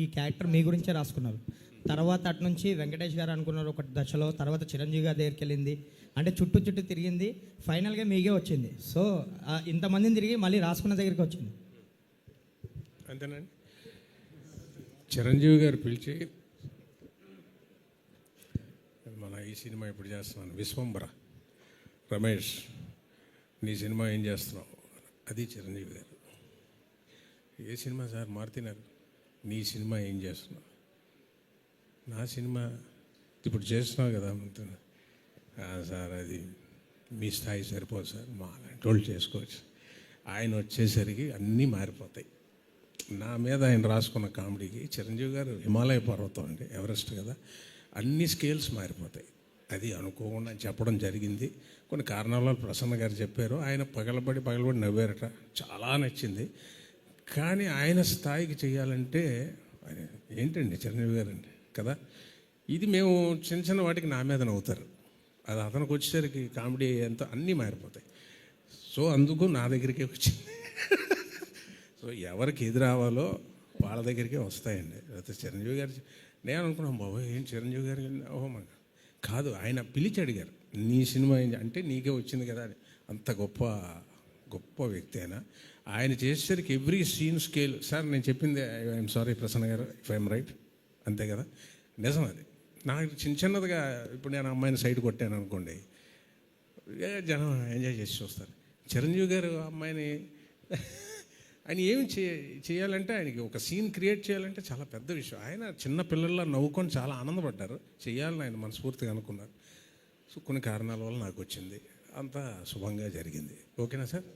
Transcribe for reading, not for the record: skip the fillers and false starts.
ఈ క్యారెక్టర్ మీ గురించే రాసుకున్నారు. తర్వాత అటు నుంచి వెంకటేష్ గారు అనుకున్నారు ఒక దశలో, తర్వాత చిరంజీవి గారి దగ్గరికి వెళ్ళింది, అంటే చుట్టూ చుట్టూ తిరిగింది, ఫైనల్గా మీకే వచ్చింది. సో ఇంతమందిని తిరిగి మళ్ళీ రాసుకున్న దగ్గరికి వచ్చింది. అంతేనండి. చిరంజీవి గారు పిలిచి మన ఈ సినిమా ఇప్పుడు చేస్తున్నాను విశ్వంబర, రమేష్ నీ సినిమా ఏం చేస్తున్నావు, అది చిరంజీవి గారు. ఏ సినిమా సార్ మారుతున్నారు, నీ సినిమా ఏం చేస్తున్నావు, నా సినిమా ఇప్పుడు చేస్తున్నావు కదా సార్, అది మీ స్థాయి సరిపోదు సార్, మా అలాంటి వాళ్ళు చేసుకోవచ్చు. ఆయన వచ్చేసరికి అన్నీ మారిపోతాయి. నా మీద ఆయన రాసుకున్న కామెడీకి చిరంజీవి గారు హిమాలయ పర్వతం అండి, ఎవరెస్ట్ కదా, అన్ని స్కేల్స్ మారిపోతాయి. అది అనుకోకుండా చెప్పడం జరిగింది. కొన్ని కారణాల వల్ల ప్రసన్న గారు చెప్పారు, ఆయన పగలబడి నవ్వారట, చాలా నచ్చింది. కానీ ఆయన స్థాయికి చేయాలంటే ఏంటండి చిరంజీవి గారు అండి కదా, ఇది మేము చిన్న చిన్న వాటికి నా మీద నవ్వుతారు, అది అతనికి వచ్చేసరికి కామెడీ ఎంతో అన్నీ మారిపోతాయి. సో అందుకు నా దగ్గరికే వచ్చింది. సో ఎవరికి ఎది రావాలో వాళ్ళ దగ్గరికే వస్తాయండి. అయితే చిరంజీవి గారు నేను అనుకున్నాను, బాబు ఏం చిరంజీవి గారు ఓహో మన కాదు, ఆయన పిలిచి అడిగారు నీ సినిమా అంటే నీకే వచ్చింది కదా అని. అంత గొప్ప వ్యక్తి ఆయన చేసేసరికి ఎవ్రీ సీన్ స్కేల్. సార్ నేను చెప్పింది ఐఎమ్ సారీ ప్రసన్న గారు ఇఫ్ ఐఎమ్ రైట్, అంతే కదా, నిజం అది. నాకు చిన్నదిగా ఇప్పుడు నేను అమ్మాయిని సైడ్ కొట్టాను అనుకోండి, జనం ఎంజాయ్ చేసి చూస్తారు. చిరంజీవి గారు అమ్మాయిని ఆయన ఏమి చేయాలంటే, ఆయనకి ఒక సీన్ క్రియేట్ చేయాలంటే చాలా పెద్ద విషయం. ఆయన చిన్న పిల్లల్లో నవ్వుకొని చాలా ఆనందపడ్డారు, చేయాలని ఆయన మనస్ఫూర్తిగా అనుకున్నారు. సో కొన్ని కారణాల వల్ల నాకు వచ్చింది, అంతా శుభంగా జరిగింది. ఓకేనా సార్?